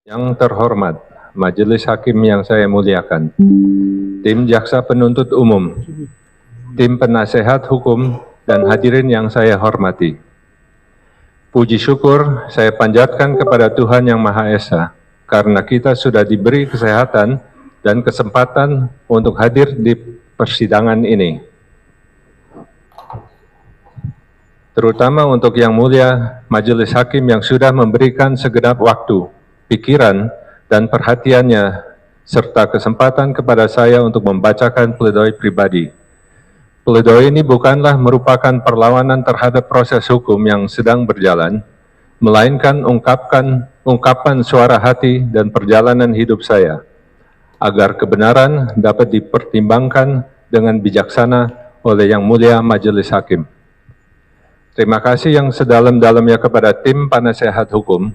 Yang terhormat, Majelis Hakim yang saya muliakan, tim Jaksa Penuntut Umum, tim penasehat hukum, dan hadirin yang saya hormati. Puji syukur saya panjatkan kepada Tuhan Yang Maha Esa, karena kita sudah diberi kesehatan dan kesempatan untuk hadir di persidangan ini. Terutama untuk Yang Mulia Majelis Hakim yang sudah memberikan segenap waktu, pikiran, dan perhatiannya, serta kesempatan kepada saya untuk membacakan pledoi pribadi. Pledoi ini bukanlah merupakan perlawanan terhadap proses hukum yang sedang berjalan, melainkan ungkapan suara hati dan perjalanan hidup saya, agar kebenaran dapat dipertimbangkan dengan bijaksana oleh Yang Mulia Majelis Hakim. Terima kasih yang sedalam-dalamnya kepada tim penasehat hukum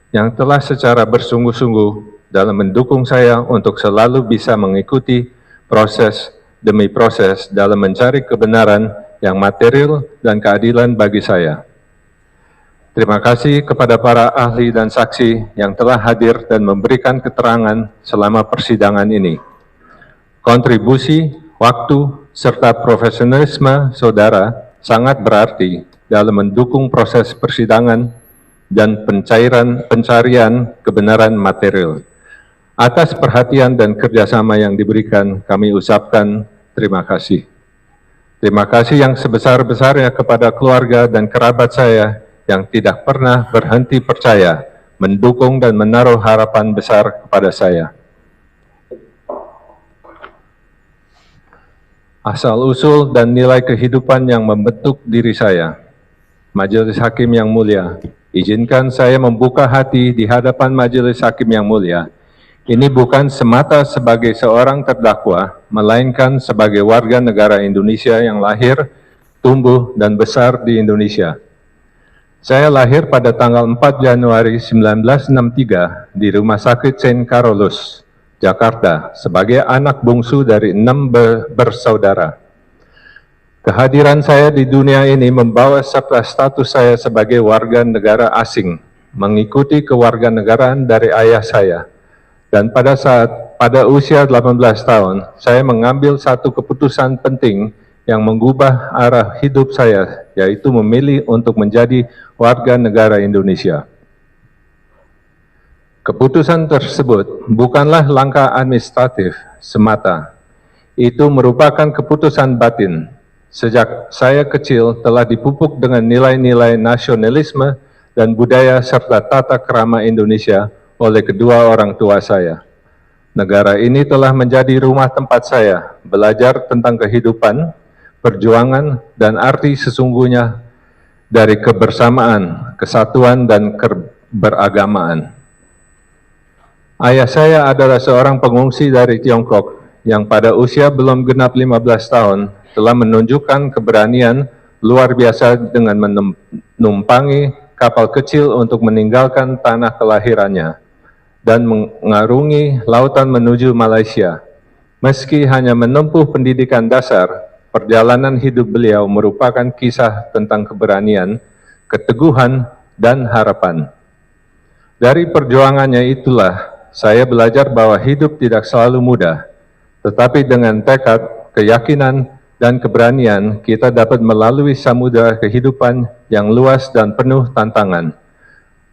yang telah secara bersungguh-sungguh dalam mendukung saya untuk selalu bisa mengikuti proses demi proses dalam mencari kebenaran yang material dan keadilan bagi saya. Terima kasih kepada para ahli dan saksi yang telah hadir dan memberikan keterangan selama persidangan ini. Kontribusi, waktu, serta profesionalisme saudara sangat berarti dalam mendukung proses persidangan dan pencarian kebenaran material. Atas perhatian dan kerjasama yang diberikan, kami ucapkan terima kasih. Terima kasih yang sebesar-besarnya kepada keluarga dan kerabat saya yang tidak pernah berhenti percaya, mendukung dan menaruh harapan besar kepada saya. Asal-usul dan nilai kehidupan yang membentuk diri saya. Majelis Hakim yang mulia, izinkan saya membuka hati di hadapan Majelis Hakim yang mulia. Ini bukan semata sebagai seorang terdakwa, melainkan sebagai warga negara Indonesia yang lahir, tumbuh, dan besar di Indonesia. Saya lahir pada tanggal 4 Januari 1963 di Rumah Sakit St. Carolus, Jakarta, sebagai anak bungsu dari 6 bersaudara. Kehadiran saya di dunia ini membawa serta status saya sebagai warga negara asing, mengikuti kewarganegaraan dari ayah saya. Dan pada usia 18 tahun, saya mengambil satu keputusan penting yang mengubah arah hidup saya, yaitu memilih untuk menjadi warga negara Indonesia. Keputusan tersebut bukanlah langkah administratif semata. Itu merupakan keputusan batin. Sejak saya kecil telah dipupuk dengan nilai-nilai nasionalisme dan budaya serta tata krama Indonesia oleh kedua orang tua saya. Negara ini telah menjadi rumah tempat saya belajar tentang kehidupan, perjuangan, dan arti sesungguhnya dari kebersamaan, kesatuan, dan keberagamaan. Ayah saya adalah seorang pengungsi dari Tiongkok yang pada usia belum genap 15 tahun telah menunjukkan keberanian luar biasa dengan menumpangi kapal kecil untuk meninggalkan tanah kelahirannya dan mengarungi lautan menuju Malaysia. Meski hanya menempuh pendidikan dasar, perjalanan hidup beliau merupakan kisah tentang keberanian, keteguhan, dan harapan. Dari perjuangannya itulah saya belajar bahwa hidup tidak selalu mudah, tetapi dengan tekad, keyakinan, dan keberanian kita dapat melalui samudera kehidupan yang luas dan penuh tantangan,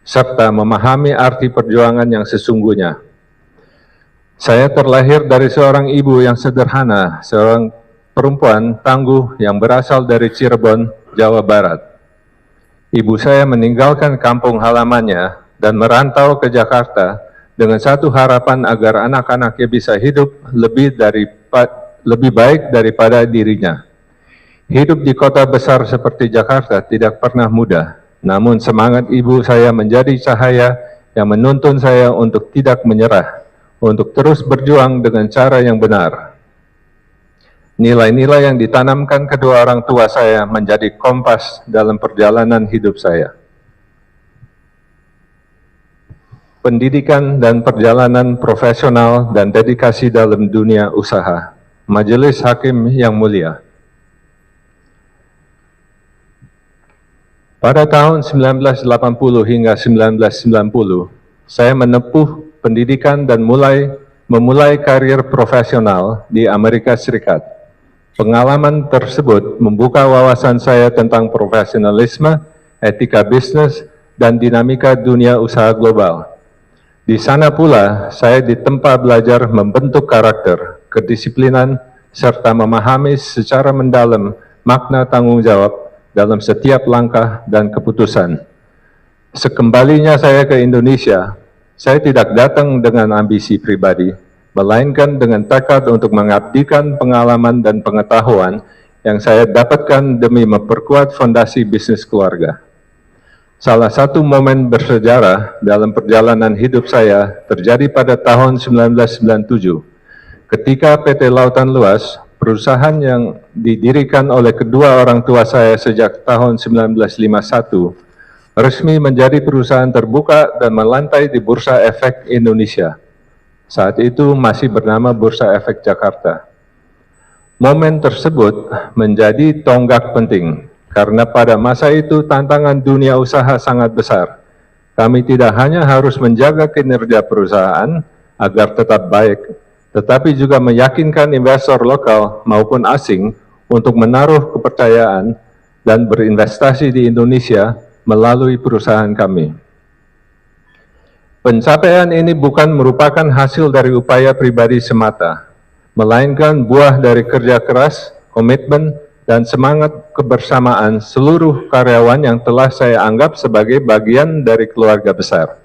serta memahami arti perjuangan yang sesungguhnya. Saya terlahir dari seorang ibu yang sederhana, seorang perempuan tangguh yang berasal dari Cirebon, Jawa Barat. Ibu saya meninggalkan kampung halamannya dan merantau ke Jakarta dengan satu harapan agar anak-anaknya bisa hidup lebih baik daripada dirinya. Hidup di kota besar seperti Jakarta tidak pernah mudah, namun semangat ibu saya menjadi cahaya yang menuntun saya untuk tidak menyerah, untuk terus berjuang dengan cara yang benar. Nilai-nilai yang ditanamkan kedua orang tua saya menjadi kompas dalam perjalanan hidup saya. Pendidikan dan perjalanan profesional dan dedikasi dalam dunia usaha. Majelis Hakim yang mulia. Pada tahun 1980 hingga 1990, saya menempuh pendidikan dan memulai karir profesional di Amerika Serikat. Pengalaman tersebut membuka wawasan saya tentang profesionalisme, etika bisnis, dan dinamika dunia usaha global. Di sana pula, saya ditempa belajar membentuk karakter, kedisiplinan, serta memahami secara mendalam makna tanggung jawab dalam setiap langkah dan keputusan. Sekembalinya saya ke Indonesia, saya tidak datang dengan ambisi pribadi, melainkan dengan tekad untuk mengabdikan pengalaman dan pengetahuan yang saya dapatkan demi memperkuat fondasi bisnis keluarga. Salah satu momen bersejarah dalam perjalanan hidup saya terjadi pada tahun 1997, ketika PT Lautan Luas, perusahaan yang didirikan oleh kedua orang tua saya sejak tahun 1951, resmi menjadi perusahaan terbuka dan melantai di Bursa Efek Indonesia. Saat itu masih bernama Bursa Efek Jakarta. Momen tersebut menjadi tonggak penting, karena pada masa itu tantangan dunia usaha sangat besar. Kami tidak hanya harus menjaga kinerja perusahaan agar tetap baik, tetapi juga meyakinkan investor lokal maupun asing untuk menaruh kepercayaan dan berinvestasi di Indonesia melalui perusahaan kami. Pencapaian ini bukan merupakan hasil dari upaya pribadi semata, melainkan buah dari kerja keras, komitmen, dan semangat kebersamaan seluruh karyawan yang telah saya anggap sebagai bagian dari keluarga besar.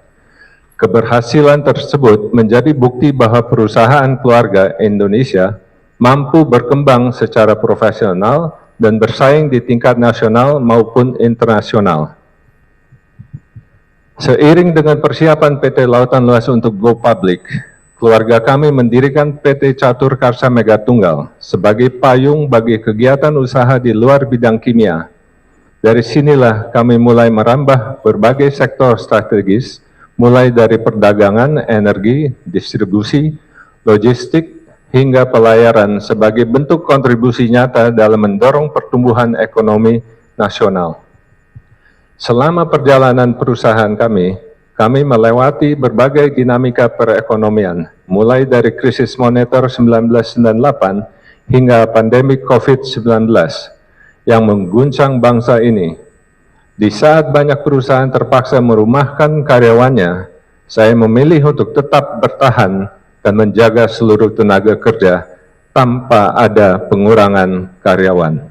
Keberhasilan tersebut menjadi bukti bahwa perusahaan keluarga Indonesia mampu berkembang secara profesional dan bersaing di tingkat nasional maupun internasional. Seiring dengan persiapan PT Lautan Luas untuk go public, keluarga kami mendirikan PT Catur Karsa Megatunggal sebagai payung bagi kegiatan usaha di luar bidang kimia. Dari sinilah kami mulai merambah berbagai sektor strategis, mulai dari perdagangan, energi, distribusi, logistik, hingga pelayaran sebagai bentuk kontribusi nyata dalam mendorong pertumbuhan ekonomi nasional. Selama perjalanan perusahaan kami melewati berbagai dinamika perekonomian, mulai dari krisis moneter 1998 hingga pandemi COVID-19 yang mengguncang bangsa ini. Di saat banyak perusahaan terpaksa merumahkan karyawannya, saya memilih untuk tetap bertahan dan menjaga seluruh tenaga kerja tanpa ada pengurangan karyawan.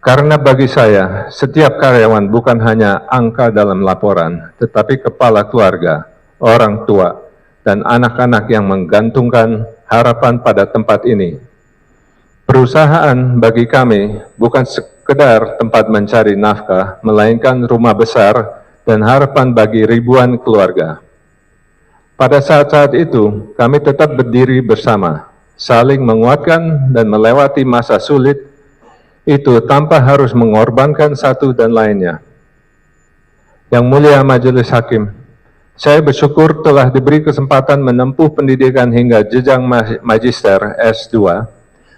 Karena bagi saya, setiap karyawan bukan hanya angka dalam laporan, tetapi kepala keluarga, orang tua, dan anak-anak yang menggantungkan harapan pada tempat ini. Perusahaan bagi kami bukan sekedar tempat mencari nafkah, melainkan rumah besar dan harapan bagi ribuan keluarga. Pada saat-saat itu, kami tetap berdiri bersama, saling menguatkan dan melewati masa sulit itu tanpa harus mengorbankan satu dan lainnya. Yang Mulia Majelis Hakim, saya bersyukur telah diberi kesempatan menempuh pendidikan hingga jenjang magister S2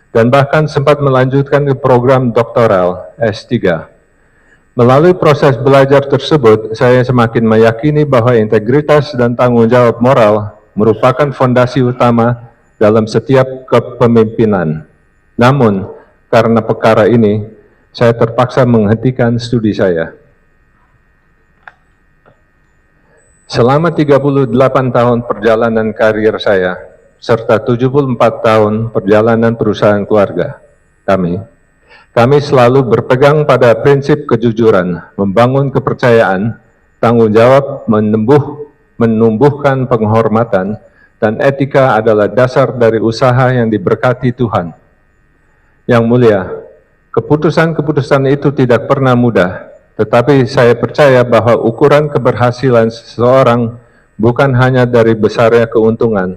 dan bahkan sempat melanjutkan ke program doktoral S3. Melalui proses belajar tersebut, saya semakin meyakini bahwa integritas dan tanggung jawab moral merupakan fondasi utama dalam setiap kepemimpinan. Namun, karena perkara ini, saya terpaksa menghentikan studi saya. Selama 38 tahun perjalanan karir saya, serta 74 tahun perjalanan perusahaan keluarga kami selalu berpegang pada prinsip kejujuran, membangun kepercayaan, tanggung jawab, menumbuhkan penghormatan, dan etika adalah dasar dari usaha yang diberkati Tuhan. Yang Mulia, keputusan-keputusan itu tidak pernah mudah, tetapi saya percaya bahwa ukuran keberhasilan seseorang bukan hanya dari besarnya keuntungan,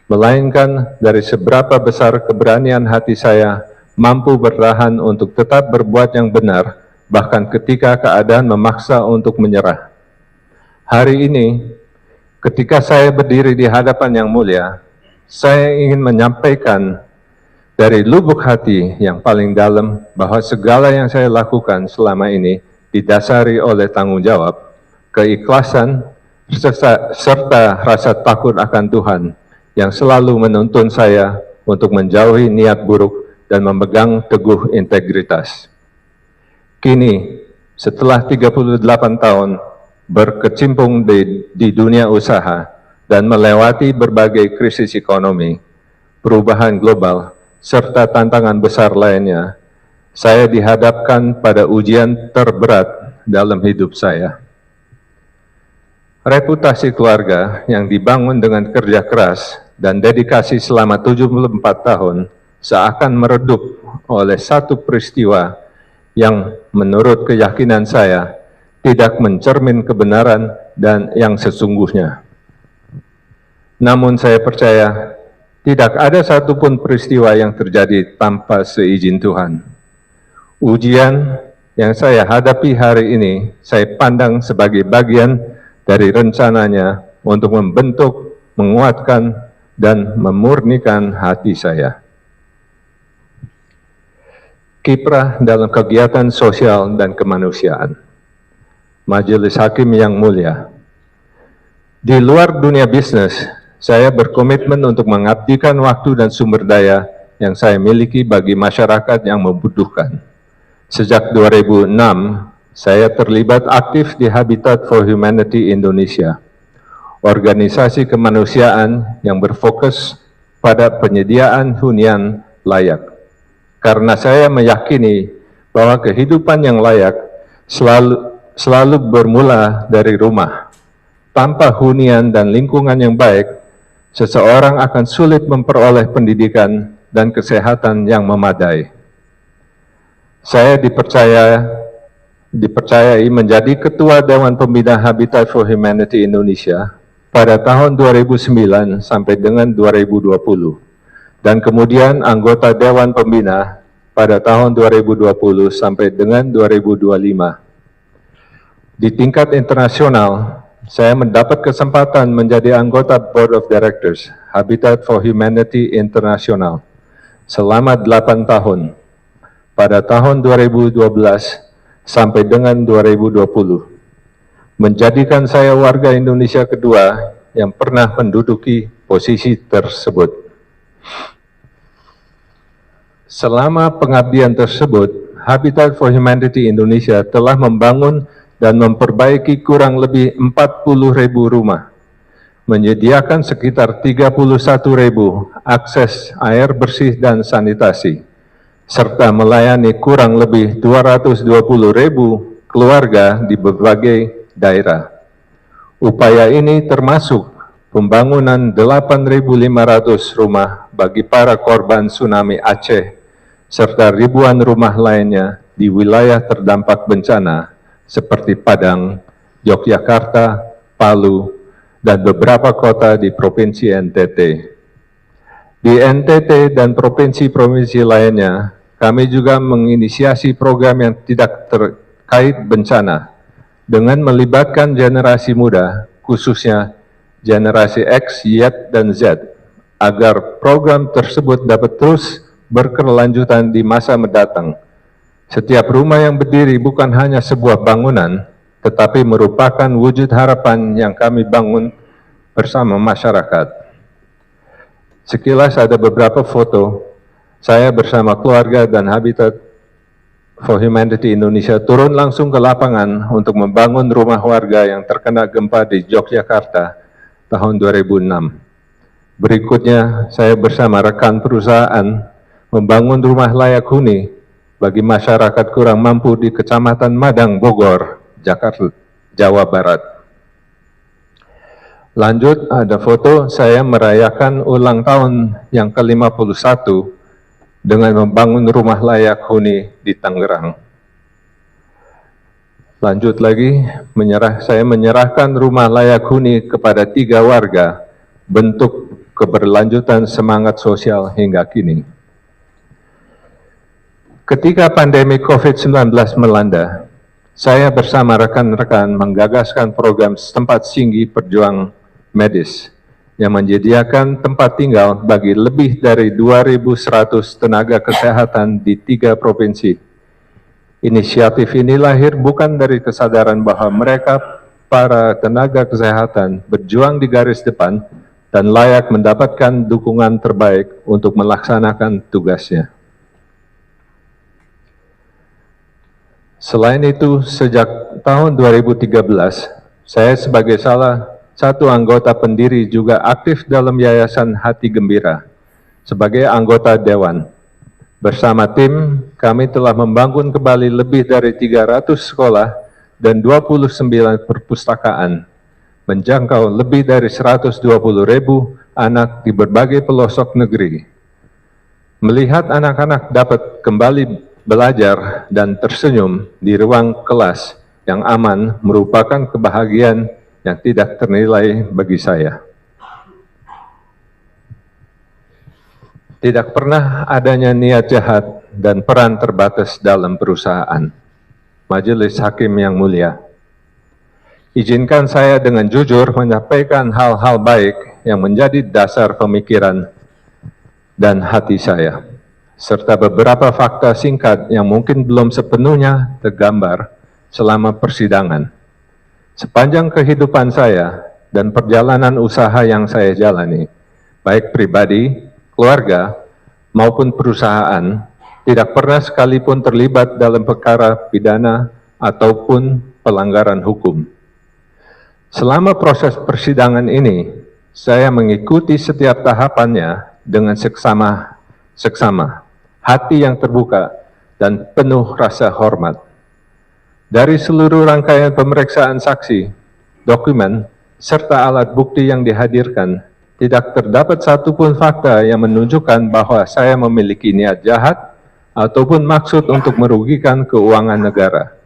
melainkan dari seberapa besar keberanian hati saya mampu bertahan untuk tetap berbuat yang benar, bahkan ketika keadaan memaksa untuk menyerah. Hari ini, ketika saya berdiri di hadapan Yang Mulia, saya ingin menyampaikan dari lubuk hati yang paling dalam bahwa segala yang saya lakukan selama ini didasari oleh tanggung jawab, keikhlasan, serta rasa takut akan Tuhan yang selalu menuntun saya untuk menjauhi niat buruk dan memegang teguh integritas. Kini, setelah 38 tahun berkecimpung di dunia usaha dan melewati berbagai krisis ekonomi, perubahan global, serta tantangan besar lainnya, saya dihadapkan pada ujian terberat dalam hidup saya. Reputasi keluarga yang dibangun dengan kerja keras dan dedikasi selama 74 tahun seakan meredup oleh satu peristiwa yang menurut keyakinan saya tidak mencermin kebenaran dan yang sesungguhnya. Namun saya percaya tidak ada satupun peristiwa yang terjadi tanpa seizin Tuhan. Ujian yang saya hadapi hari ini saya pandang sebagai bagian dari rencananya untuk membentuk, menguatkan, dan memurnikan hati saya. Kiprah dalam kegiatan sosial dan kemanusiaan. Majelis Hakim yang mulia, di luar dunia bisnis, saya berkomitmen untuk mengabdikan waktu dan sumber daya yang saya miliki bagi masyarakat yang membutuhkan. Sejak 2006, saya terlibat aktif di Habitat for Humanity Indonesia, organisasi kemanusiaan yang berfokus pada penyediaan hunian layak. Karena saya meyakini bahwa kehidupan yang layak selalu bermula dari rumah. Tanpa hunian dan lingkungan yang baik, seseorang akan sulit memperoleh pendidikan dan kesehatan yang memadai. Saya dipercayai menjadi Ketua Dewan Pembina Habitat for Humanity Indonesia pada tahun 2009 sampai dengan 2020, dan kemudian anggota Dewan Pembina pada tahun 2020 sampai dengan 2025. Di tingkat internasional, saya mendapat kesempatan menjadi anggota Board of Directors Habitat for Humanity International selama 8 tahun, pada tahun 2012 sampai dengan 2020, menjadikan saya warga Indonesia kedua yang pernah menduduki posisi tersebut. Selama pengabdian tersebut, Habitat for Humanity Indonesia telah membangun dan memperbaiki kurang lebih 40.000 rumah, menyediakan sekitar 31.000 akses air bersih dan sanitasi, serta melayani kurang lebih 220.000 keluarga di berbagai daerah. Upaya ini termasuk pembangunan 8.500 rumah bagi para korban tsunami Aceh, serta ribuan rumah lainnya di wilayah terdampak bencana seperti Padang, Yogyakarta, Palu, dan beberapa kota di Provinsi NTT. Di NTT dan provinsi-provinsi lainnya, kami juga menginisiasi program yang tidak terkait bencana dengan melibatkan generasi muda, khususnya generasi X, Y, dan Z, agar program tersebut dapat terus berkelanjutan di masa mendatang. Setiap rumah yang berdiri bukan hanya sebuah bangunan, tetapi merupakan wujud harapan yang kami bangun bersama masyarakat. Sekilas ada beberapa foto saya bersama keluarga dan Habitat for Humanity Indonesia turun langsung ke lapangan untuk membangun rumah warga yang terkena gempa di Yogyakarta tahun 2006. Berikutnya, saya bersama rekan perusahaan membangun rumah layak huni bagi masyarakat kurang mampu di Kecamatan Madang, Bogor, Jakarta, Jawa Barat. Lanjut, ada foto saya merayakan ulang tahun yang ke-51 dengan membangun rumah layak huni di Tangerang. Lanjut lagi, saya menyerahkan rumah layak huni kepada 3 warga, bentuk keberlanjutan semangat sosial hingga kini. Ketika pandemi COVID-19 melanda, saya bersama rekan-rekan menggagaskan program Tempat Singgih Perjuang Medis yang menyediakan tempat tinggal bagi lebih dari 2.100 tenaga kesehatan di 3 provinsi. Inisiatif ini lahir bukan dari kesadaran bahwa mereka para tenaga kesehatan berjuang di garis depan dan layak mendapatkan dukungan terbaik untuk melaksanakan tugasnya. Selain itu, sejak tahun 2013, saya sebagai salah satu anggota pendiri juga aktif dalam Yayasan Hati Gembira sebagai anggota Dewan. Bersama tim, kami telah membangun kembali lebih dari 300 sekolah dan 29 perpustakaan, menjangkau lebih dari 120.000 anak di berbagai pelosok negeri. Melihat anak-anak dapat kembali belajar dan tersenyum di ruang kelas yang aman merupakan kebahagiaan yang tidak ternilai bagi saya. Tidak pernah adanya niat jahat dan peran terbatas dalam perusahaan. Majelis Hakim yang mulia, izinkan saya dengan jujur menyampaikan hal-hal baik yang menjadi dasar pemikiran dan hati saya, serta beberapa fakta singkat yang mungkin belum sepenuhnya tergambar selama persidangan. Sepanjang kehidupan saya dan perjalanan usaha yang saya jalani, baik pribadi, keluarga, maupun perusahaan, tidak pernah sekalipun terlibat dalam perkara pidana ataupun pelanggaran hukum. Selama proses persidangan ini, saya mengikuti setiap tahapannya dengan seksama, hati yang terbuka, dan penuh rasa hormat. Dari seluruh rangkaian pemeriksaan saksi, dokumen, serta alat bukti yang dihadirkan, tidak terdapat satupun fakta yang menunjukkan bahwa saya memiliki niat jahat ataupun maksud untuk merugikan keuangan negara.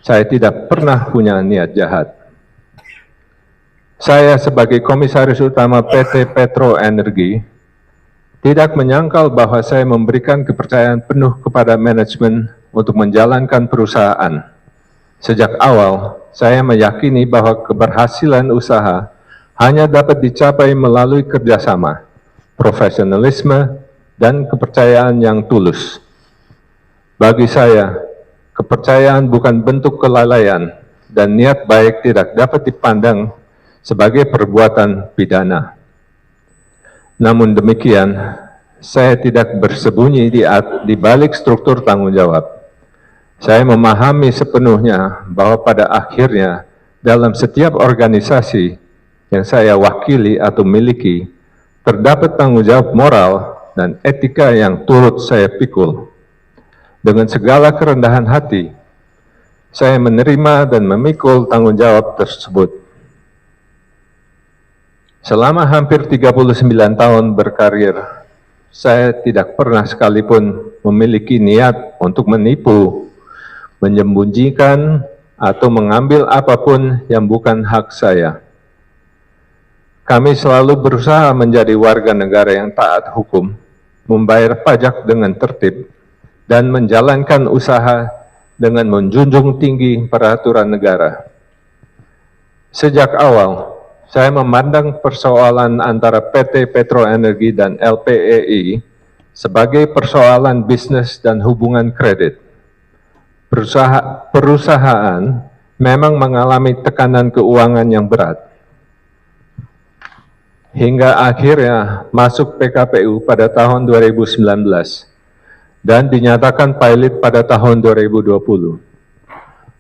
Saya tidak pernah punya niat jahat. Saya sebagai Komisaris Utama PT Petro Energi tidak menyangkal bahwa saya memberikan kepercayaan penuh kepada manajemen untuk menjalankan perusahaan. Sejak awal, saya meyakini bahwa keberhasilan usaha hanya dapat dicapai melalui kerjasama, profesionalisme, dan kepercayaan yang tulus. Bagi saya, kepercayaan bukan bentuk kelalaian dan niat baik tidak dapat dipandang sebagai perbuatan pidana. Namun demikian, saya tidak bersembunyi di balik struktur tanggung jawab. Saya memahami sepenuhnya bahwa pada akhirnya dalam setiap organisasi yang saya wakili atau miliki, terdapat tanggung jawab moral dan etika yang turut saya pikul. Dengan segala kerendahan hati, saya menerima dan memikul tanggung jawab tersebut. Selama hampir 39 tahun berkarir, saya tidak pernah sekalipun memiliki niat untuk menipu, menyembunyikan, atau mengambil apapun yang bukan hak saya. Kami selalu berusaha menjadi warga negara yang taat hukum, membayar pajak dengan tertib, dan menjalankan usaha dengan menjunjung tinggi peraturan negara. Sejak awal, saya memandang persoalan antara PT Petro Energi dan LPEI sebagai persoalan bisnis dan hubungan kredit. Perusahaan memang mengalami tekanan keuangan yang berat, hingga akhirnya masuk PKPU pada tahun 2019 dan dinyatakan pilot pada tahun 2020.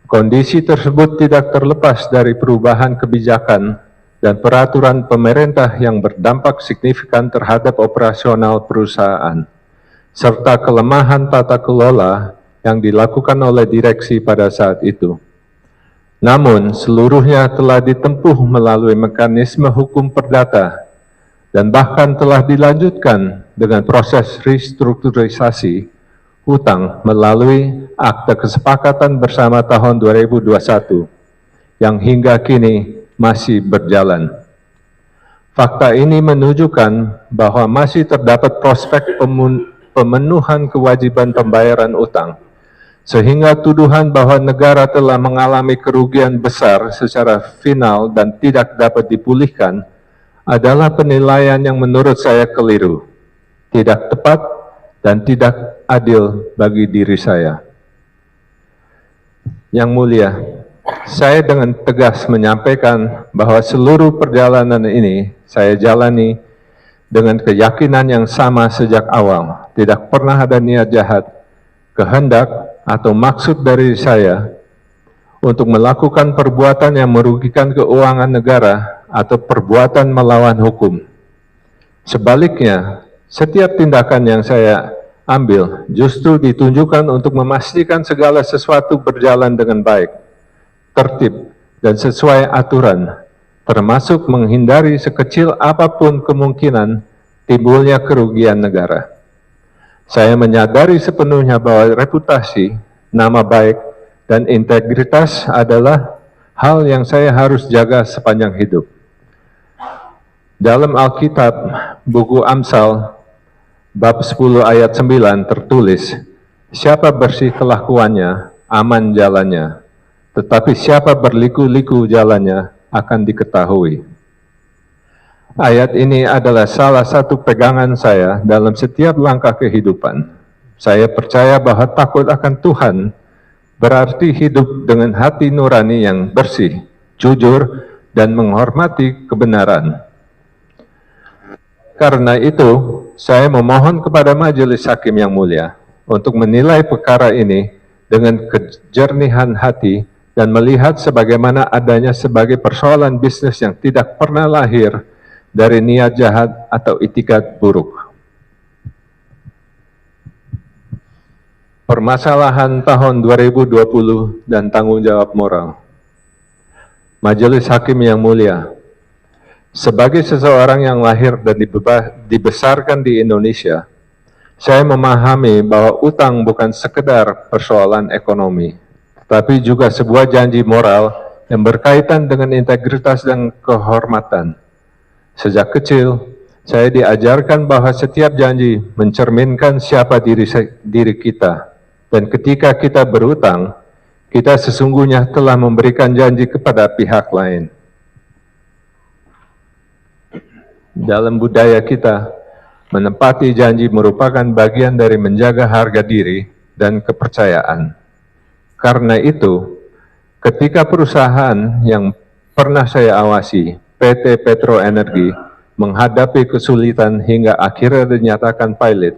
Kondisi tersebut tidak terlepas dari perubahan kebijakan dan peraturan pemerintah yang berdampak signifikan terhadap operasional perusahaan, serta kelemahan tata kelola yang dilakukan oleh direksi pada saat itu. Namun, seluruhnya telah ditempuh melalui mekanisme hukum perdata dan bahkan telah dilanjutkan dengan proses restrukturisasi hutang melalui Akta Kesepakatan Bersama tahun 2021 yang hingga kini masih berjalan. Fakta ini menunjukkan bahwa masih terdapat prospek pemenuhan kewajiban pembayaran utang, sehingga tuduhan bahwa negara telah mengalami kerugian besar secara final dan tidak dapat dipulihkan adalah penilaian yang menurut saya keliru, tidak tepat, dan tidak adil bagi diri saya. Yang mulia, saya dengan tegas menyampaikan bahwa seluruh perjalanan ini saya jalani dengan keyakinan yang sama sejak awal. Tidak pernah ada niat jahat, kehendak, atau maksud dari saya untuk melakukan perbuatan yang merugikan keuangan negara atau perbuatan melawan hukum. Sebaliknya, setiap tindakan yang saya ambil justru ditunjukkan untuk memastikan segala sesuatu berjalan dengan baik, tertib, dan sesuai aturan, termasuk menghindari sekecil apapun kemungkinan timbulnya kerugian negara. Saya menyadari sepenuhnya bahwa reputasi, nama baik, dan integritas adalah hal yang saya harus jaga sepanjang hidup. Dalam Alkitab, buku Amsal, bab 10 ayat 9 tertulis, siapa bersih kelakuannya, aman jalannya, tetapi siapa berliku-liku jalannya akan diketahui. Ayat ini adalah salah satu pegangan saya dalam setiap langkah kehidupan. Saya percaya bahwa takut akan Tuhan berarti hidup dengan hati nurani yang bersih, jujur, dan menghormati kebenaran. Karena itu, saya memohon kepada Majelis Hakim yang mulia untuk menilai perkara ini dengan kejernihan hati dan melihat sebagaimana adanya sebagai persoalan bisnis yang tidak pernah lahir dari niat jahat atau itikat buruk. Permasalahan tahun 2020 dan tanggung jawab moral. Majelis Hakim yang mulia, sebagai seseorang yang lahir dan dibesarkan di Indonesia, saya memahami bahwa utang bukan sekedar persoalan ekonomi, tapi juga sebuah janji moral yang berkaitan dengan integritas dan kehormatan. Sejak kecil, saya diajarkan bahwa setiap janji mencerminkan siapa diri kita, dan ketika kita berutang, kita sesungguhnya telah memberikan janji kepada pihak lain. Dalam budaya kita, menepati janji merupakan bagian dari menjaga harga diri dan kepercayaan. Karena itu, ketika perusahaan yang pernah saya awasi, PT Petro Energi, menghadapi kesulitan hingga akhirnya dinyatakan pilot,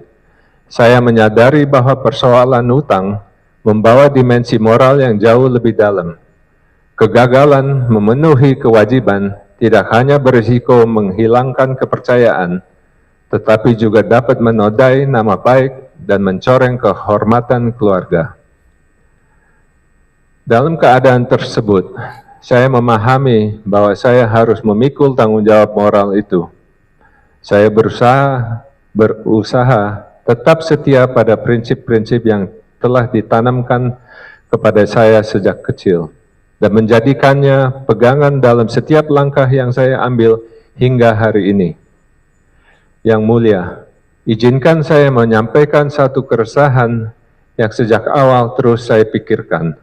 saya menyadari bahwa persoalan utang membawa dimensi moral yang jauh lebih dalam. Kegagalan memenuhi kewajiban tidak hanya berisiko menghilangkan kepercayaan, tetapi juga dapat menodai nama baik dan mencoreng kehormatan keluarga. Dalam keadaan tersebut, saya memahami bahwa saya harus memikul tanggung jawab moral itu. Saya berusaha tetap setia pada prinsip-prinsip yang telah ditanamkan kepada saya sejak kecil dan menjadikannya pegangan dalam setiap langkah yang saya ambil hingga hari ini. Yang mulia, izinkan saya menyampaikan satu keresahan yang sejak awal terus saya pikirkan.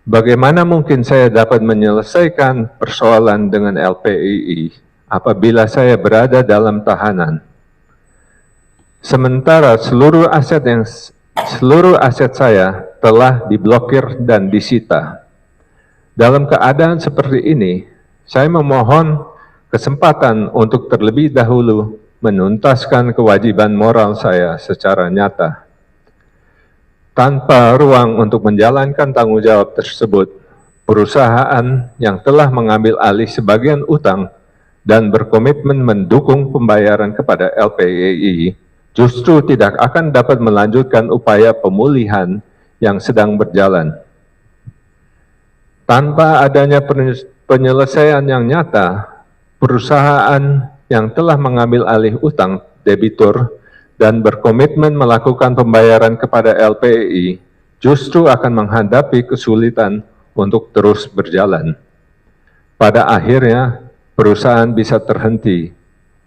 Bagaimana mungkin saya dapat menyelesaikan persoalan dengan LPII apabila saya berada dalam tahanan? Sementara seluruh aset saya telah diblokir dan disita. Dalam keadaan seperti ini, saya memohon kesempatan untuk terlebih dahulu menuntaskan kewajiban moral saya secara nyata. Tanpa ruang untuk menjalankan tanggung jawab tersebut, perusahaan yang telah mengambil alih sebagian utang dan berkomitmen mendukung pembayaran kepada LPII justru tidak akan dapat melanjutkan upaya pemulihan yang sedang berjalan. Tanpa adanya penyelesaian yang nyata, perusahaan yang telah mengambil alih utang debitur dan berkomitmen melakukan pembayaran kepada LPII justru akan menghadapi kesulitan untuk terus berjalan. Pada akhirnya, perusahaan bisa terhenti,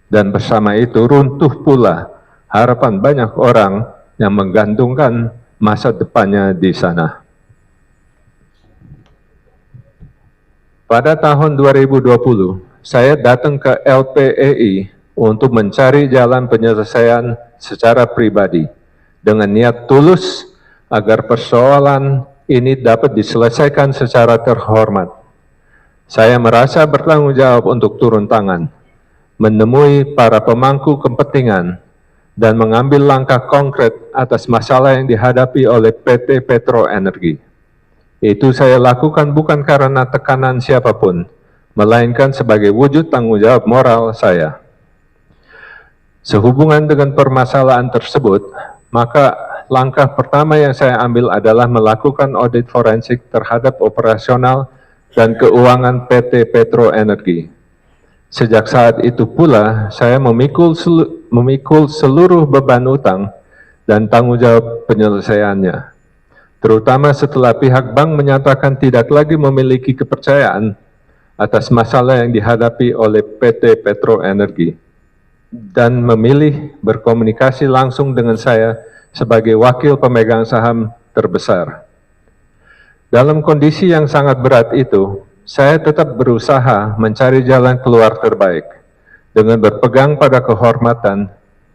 dan bersama itu runtuh pula harapan banyak orang yang menggantungkan masa depannya di sana. Pada tahun 2020, saya datang ke LPII untuk mencari jalan penyelesaian secara pribadi dengan niat tulus agar persoalan ini dapat diselesaikan secara terhormat. Saya merasa bertanggung jawab untuk turun tangan, menemui para pemangku kepentingan, dan mengambil langkah konkret atas masalah yang dihadapi oleh PT Petro Energi. Itu saya lakukan bukan karena tekanan siapapun, melainkan sebagai wujud tanggung jawab moral saya. Sehubungan dengan permasalahan tersebut, maka langkah pertama yang saya ambil adalah melakukan audit forensik terhadap operasional dan keuangan PT Petro Energi. Sejak saat itu pula, saya memikul seluruh beban utang dan tanggung jawab penyelesaiannya, terutama setelah pihak bank menyatakan tidak lagi memiliki kepercayaan atas masalah yang dihadapi oleh PT Petro Energi, dan memilih berkomunikasi langsung dengan saya sebagai wakil pemegang saham terbesar. Dalam kondisi yang sangat berat itu, saya tetap berusaha mencari jalan keluar terbaik dengan berpegang pada kehormatan,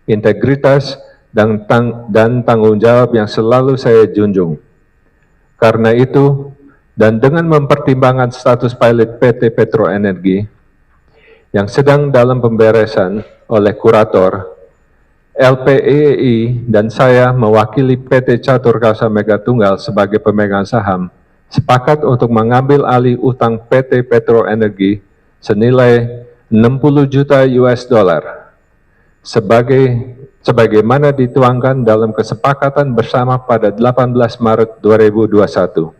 integritas, dan tanggung jawab yang selalu saya junjung. Karena itu, dan dengan mempertimbangkan status pilot PT Petro Energi yang sedang dalam pemberesan oleh kurator, LPEI dan saya mewakili PT Catur Karsa Megatunggal sebagai pemegang saham, sepakat untuk mengambil alih utang PT Petro Energi senilai 60 juta US dollar, sebagaimana dituangkan dalam kesepakatan bersama pada 18 Maret 2021.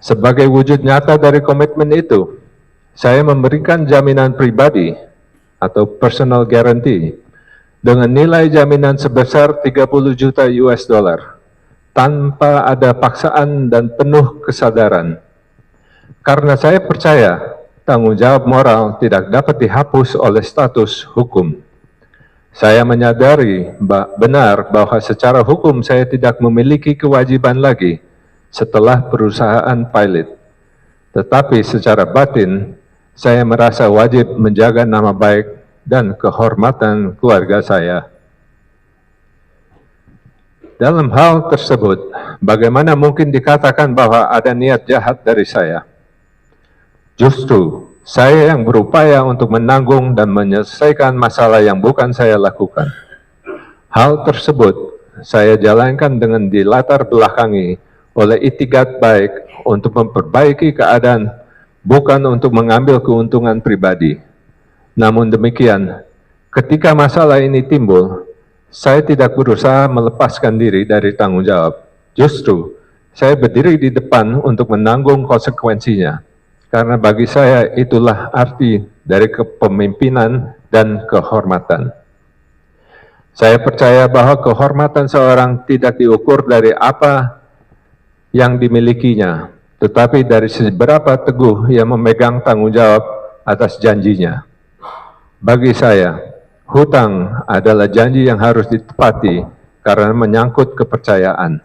Sebagai wujud nyata dari komitmen itu, saya memberikan jaminan pribadi atau personal guarantee dengan nilai jaminan sebesar 30 juta US dollar tanpa ada paksaan dan penuh kesadaran. Karena saya percaya tanggung jawab moral tidak dapat dihapus oleh status hukum. Saya menyadari benar bahwa secara hukum saya tidak memiliki kewajiban lagi setelah perusahaan pilot. Tetapi secara batin, saya merasa wajib menjaga nama baik dan kehormatan keluarga saya. Dalam hal tersebut, bagaimana mungkin dikatakan bahwa ada niat jahat dari saya? Justru, saya yang berupaya untuk menanggung dan menyelesaikan masalah yang bukan saya lakukan. Hal tersebut saya jalankan dengan dilatar belakangi oleh itikat baik untuk memperbaiki keadaan, bukan untuk mengambil keuntungan pribadi. Namun demikian, ketika masalah ini timbul, saya tidak berusaha melepaskan diri dari tanggung jawab. Justru, saya berdiri di depan untuk menanggung konsekuensinya. Karena bagi saya itulah arti dari kepemimpinan dan kehormatan. Saya percaya bahwa kehormatan seorang tidak diukur dari apa yang dimilikinya, tetapi dari seberapa teguh ia memegang tanggung jawab atas janjinya. Bagi saya, hutang adalah janji yang harus ditepati karena menyangkut kepercayaan.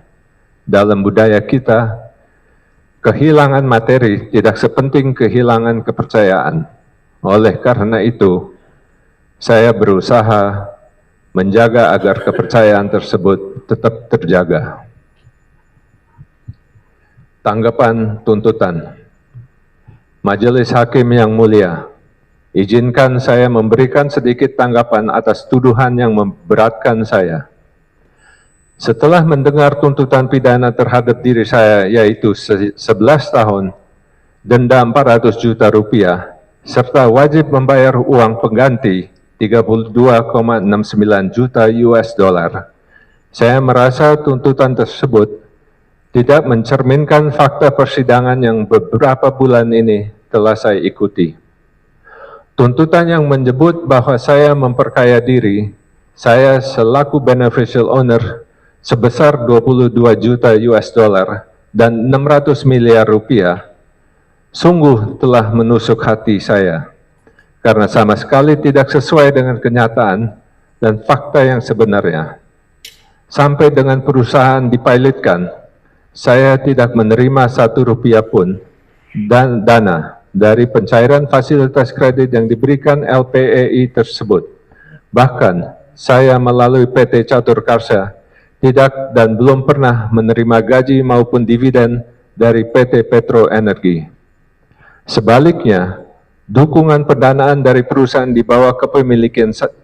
Dalam budaya kita, kehilangan materi tidak sepenting kehilangan kepercayaan. Oleh karena itu, saya berusaha menjaga agar kepercayaan tersebut tetap terjaga. Tanggapan tuntutan. Majelis Hakim yang mulia, izinkan saya memberikan sedikit tanggapan atas tuduhan yang memberatkan saya. Setelah mendengar tuntutan pidana terhadap diri saya, yaitu 11 tahun, denda 400 juta rupiah, serta wajib membayar uang pengganti 32,69 juta US dollar, saya merasa tuntutan tersebut tidak mencerminkan fakta persidangan yang beberapa bulan ini telah saya ikuti. Tuntutan yang menyebut bahwa saya memperkaya diri, saya selaku beneficial owner sebesar 22 juta US dollar dan 600 miliar rupiah, sungguh telah menusuk hati saya, karena sama sekali tidak sesuai dengan kenyataan dan fakta yang sebenarnya. Sampai dengan perusahaan dipilotkan, saya tidak menerima 1 rupiah pun dan dana dari pencairan fasilitas kredit yang diberikan LPEI tersebut. Bahkan, saya melalui PT Catur Karsa tidak dan belum pernah menerima gaji maupun dividen dari PT Petro Energi. Sebaliknya, dukungan pendanaan dari perusahaan di bawah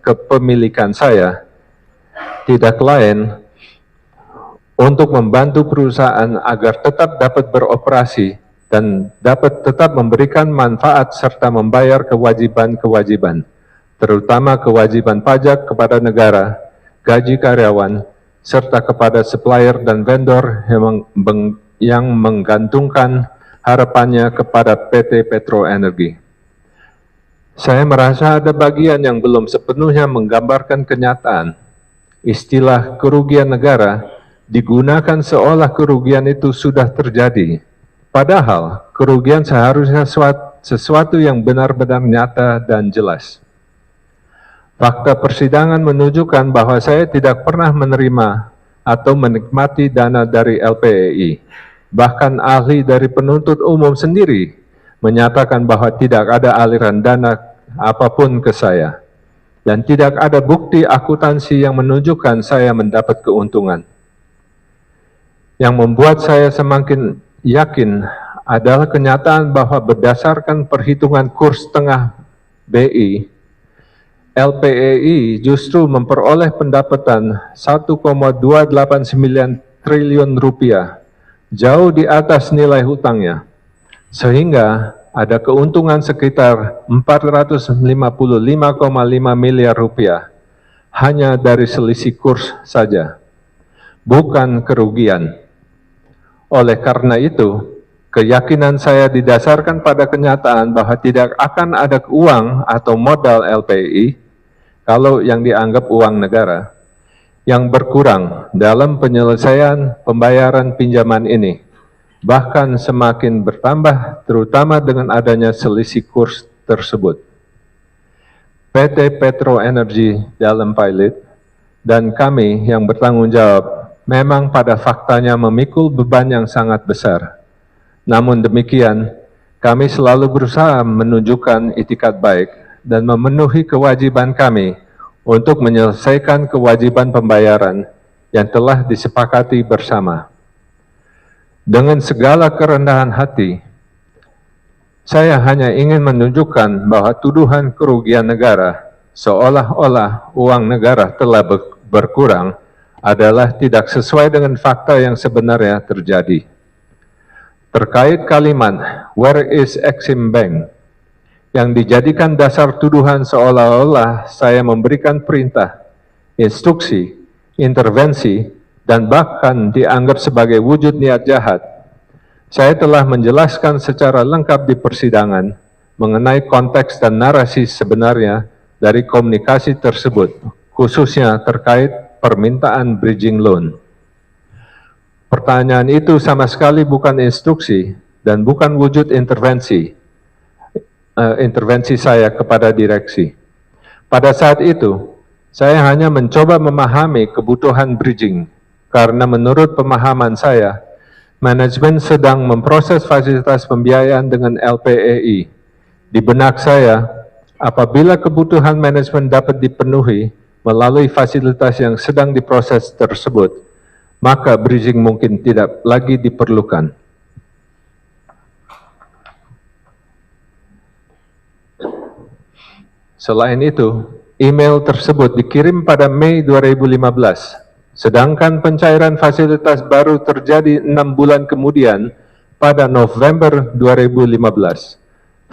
kepemilikan saya tidak lain untuk membantu perusahaan agar tetap dapat beroperasi dan dapat tetap memberikan manfaat serta membayar kewajiban-kewajiban, terutama kewajiban pajak kepada negara, gaji karyawan, serta kepada supplier dan vendor yang menggantungkan harapannya kepada PT Petro Energi. Saya merasa ada bagian yang belum sepenuhnya menggambarkan kenyataan. Istilah kerugian negara digunakan seolah kerugian itu sudah terjadi. Padahal kerugian seharusnya sesuatu yang benar-benar nyata dan jelas. Fakta persidangan menunjukkan bahwa saya tidak pernah menerima atau menikmati dana dari LPEI. Bahkan ahli dari penuntut umum sendiri menyatakan bahwa tidak ada aliran dana apapun ke saya. Dan tidak ada bukti akuntansi yang menunjukkan saya mendapat keuntungan. Yang membuat saya semakin yakin adalah kenyataan bahwa berdasarkan perhitungan kurs tengah BI, LPEI justru memperoleh pendapatan 1,289 triliun rupiah, jauh di atas nilai hutangnya, sehingga ada keuntungan sekitar 455,5 miliar rupiah hanya dari selisih kurs saja, bukan kerugian. Oleh karena itu, keyakinan saya didasarkan pada kenyataan bahwa tidak akan ada uang atau modal LPI, kalau yang dianggap uang negara, yang berkurang dalam penyelesaian pembayaran pinjaman ini, bahkan semakin bertambah terutama dengan adanya selisih kurs tersebut. PT Petro Energi dalam pilot dan kami yang bertanggung jawab memang pada faktanya memikul beban yang sangat besar. Namun demikian, kami selalu berusaha menunjukkan itikat baik dan memenuhi kewajiban kami untuk menyelesaikan kewajiban pembayaran yang telah disepakati bersama. Dengan segala kerendahan hati, saya hanya ingin menunjukkan bahwa tuduhan kerugian negara seolah-olah uang negara telah berkurang adalah tidak sesuai dengan fakta yang sebenarnya terjadi. Terkait kalimat, "Where is Exim Bank?" yang dijadikan dasar tuduhan seolah-olah saya memberikan perintah, instruksi, intervensi, dan bahkan dianggap sebagai wujud niat jahat. Saya telah menjelaskan secara lengkap di persidangan mengenai konteks dan narasi sebenarnya dari komunikasi tersebut, khususnya terkait permintaan bridging loan. Pertanyaan itu sama sekali bukan instruksi dan bukan wujud intervensi saya kepada direksi. Pada saat itu, saya hanya mencoba memahami kebutuhan bridging, karena menurut pemahaman saya, manajemen sedang memproses fasilitas pembiayaan dengan LPEI. Di benak saya, apabila kebutuhan manajemen dapat dipenuhi melalui fasilitas yang sedang diproses tersebut, maka bridging mungkin tidak lagi diperlukan. Selain itu, email tersebut dikirim pada Mei 2015, sedangkan pencairan fasilitas baru terjadi 6 bulan kemudian pada November 2015,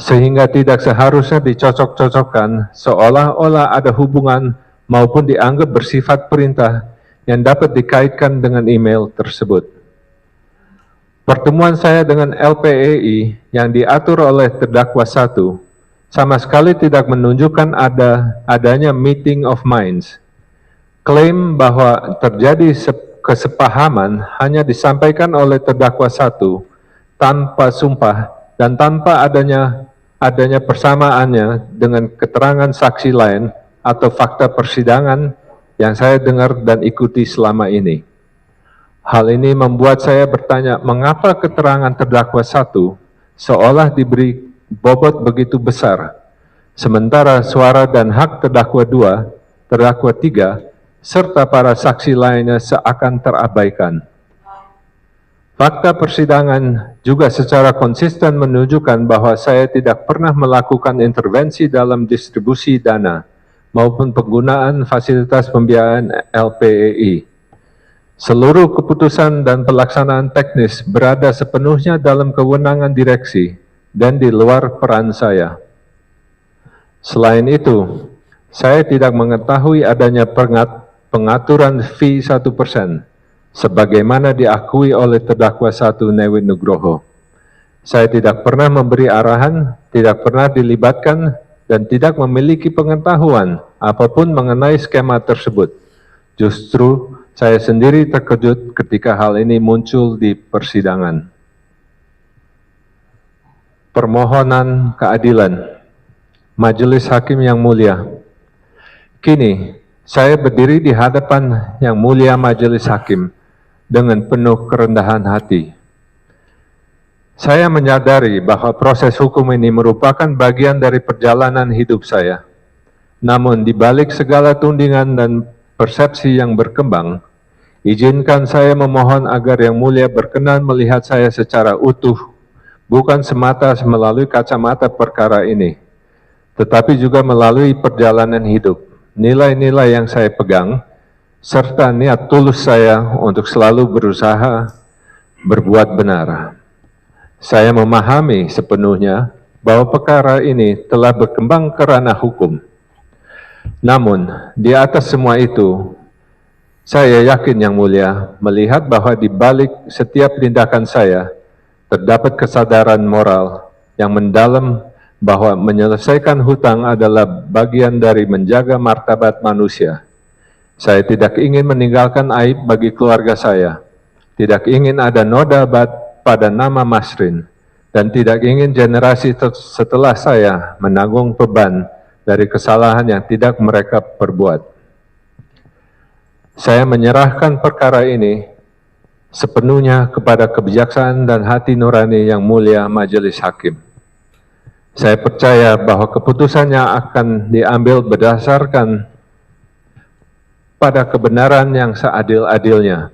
sehingga tidak seharusnya dicocok-cocokkan seolah-olah ada hubungan maupun dianggap bersifat perintah yang dapat dikaitkan dengan email tersebut. Pertemuan saya dengan LPEI yang diatur oleh terdakwa 1 sama sekali tidak menunjukkan adanya meeting of minds. Klaim bahwa terjadi kesepahaman hanya disampaikan oleh terdakwa 1 tanpa sumpah dan tanpa adanya persamaannya dengan keterangan saksi lain atau fakta persidangan yang saya dengar dan ikuti selama ini. Hal ini membuat saya bertanya, mengapa keterangan terdakwa 1 seolah diberi bobot begitu besar, sementara suara dan hak terdakwa 2, terdakwa 3 serta para saksi lainnya seakan terabaikan. Fakta persidangan juga secara konsisten menunjukkan bahwa saya tidak pernah melakukan intervensi dalam distribusi dana maupun penggunaan fasilitas pembiayaan LPEI. Seluruh keputusan dan pelaksanaan teknis berada sepenuhnya dalam kewenangan direksi dan di luar peran saya. Selain itu, saya tidak mengetahui adanya pengaturan fee 1%, sebagaimana diakui oleh terdakwa 1 Newi Nugroho. Saya tidak pernah memberi arahan, tidak pernah dilibatkan, dan tidak memiliki pengetahuan apapun mengenai skema tersebut. Justru, saya sendiri terkejut ketika hal ini muncul di persidangan. Permohonan keadilan. Majelis Hakim yang mulia, kini saya berdiri di hadapan yang mulia Majelis Hakim dengan penuh kerendahan hati. Saya menyadari bahwa proses hukum ini merupakan bagian dari perjalanan hidup saya. Namun di balik segala tudingan dan persepsi yang berkembang, izinkan saya memohon agar Yang Mulia berkenan melihat saya secara utuh, bukan semata melalui kacamata perkara ini, tetapi juga melalui perjalanan hidup, nilai-nilai yang saya pegang, serta niat tulus saya untuk selalu berusaha berbuat benar. Saya memahami sepenuhnya bahwa perkara ini telah berkembang ke ranah hukum. Namun, di atas semua itu, saya yakin Yang Mulia melihat bahwa di balik setiap tindakan saya terdapat kesadaran moral yang mendalam bahwa menyelesaikan hutang adalah bagian dari menjaga martabat manusia. Saya tidak ingin meninggalkan aib bagi keluarga saya, tidak ingin ada noda pada nama Masrin, dan tidak ingin generasi setelah saya menanggung beban dari kesalahan yang tidak mereka perbuat. Saya menyerahkan perkara ini sepenuhnya kepada kebijaksanaan dan hati nurani Yang Mulia Majelis Hakim. Saya percaya bahwa keputusannya akan diambil berdasarkan pada kebenaran yang seadil-adilnya.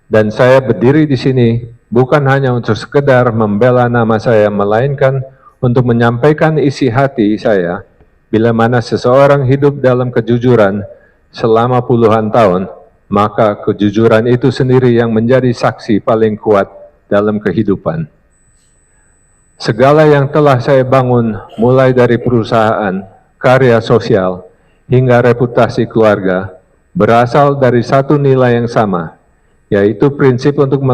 Dan saya berdiri di sini bukan hanya untuk sekedar membela nama saya, melainkan untuk menyampaikan isi hati saya bila mana seseorang hidup dalam kejujuran selama puluhan tahun, maka kejujuran itu sendiri yang menjadi saksi paling kuat dalam kehidupan. Segala yang telah saya bangun, mulai dari perusahaan, karya sosial, hingga reputasi keluarga, berasal dari satu nilai yang sama, yaitu prinsip untuk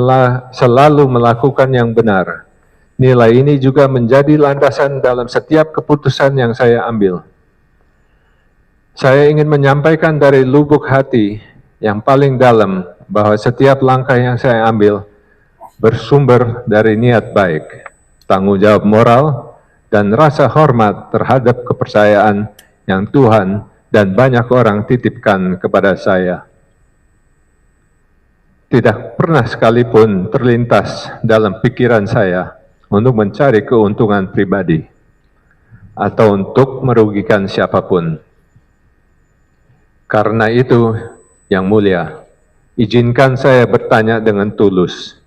selalu melakukan yang benar. Nilai ini juga menjadi landasan dalam setiap keputusan yang saya ambil. Saya ingin menyampaikan dari lubuk hati yang paling dalam bahwa setiap langkah yang saya ambil bersumber dari niat baik, tanggung jawab moral, dan rasa hormat terhadap kepercayaan yang Tuhan dan banyak orang titipkan kepada saya. Tidak pernah sekalipun terlintas dalam pikiran saya untuk mencari keuntungan pribadi atau untuk merugikan siapapun. Karena itu, Yang Mulia, izinkan saya bertanya dengan tulus.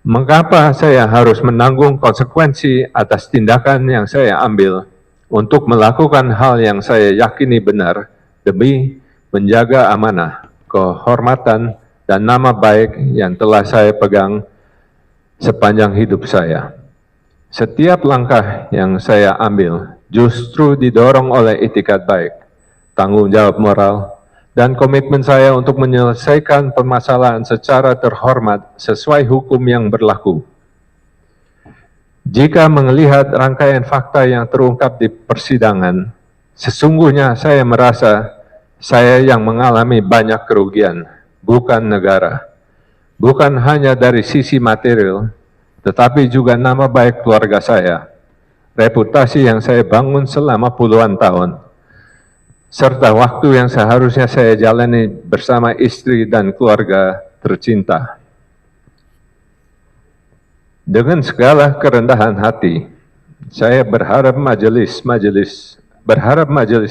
Mengapa saya harus menanggung konsekuensi atas tindakan yang saya ambil untuk melakukan hal yang saya yakini benar demi menjaga amanah, kehormatan, dan nama baik yang telah saya pegang sepanjang hidup saya? Setiap langkah yang saya ambil justru didorong oleh itikat baik, tanggung jawab moral, dan komitmen saya untuk menyelesaikan permasalahan secara terhormat sesuai hukum yang berlaku. Jika melihat rangkaian fakta yang terungkap di persidangan, sesungguhnya saya merasa saya yang mengalami banyak kerugian, bukan negara. Bukan hanya dari sisi material, tetapi juga nama baik keluarga saya, reputasi yang saya bangun selama puluhan tahun, serta waktu yang seharusnya saya jalani bersama istri dan keluarga tercinta. Dengan segala kerendahan hati, saya berharap majelis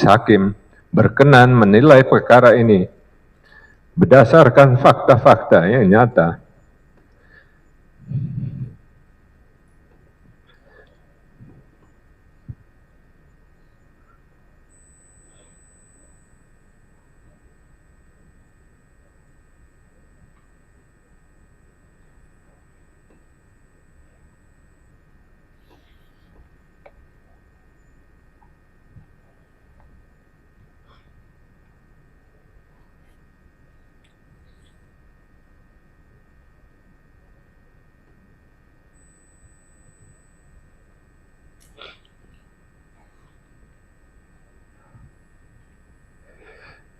hakim berkenan menilai perkara ini berdasarkan fakta-fakta yang nyata,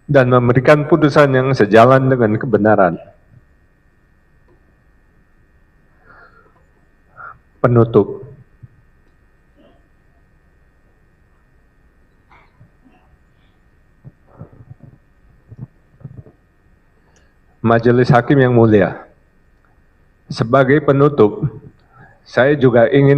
dan memberikan putusan yang sejalan dengan kebenaran. Penutup. Majelis Hakim yang mulia, sebagai penutup, saya juga ingin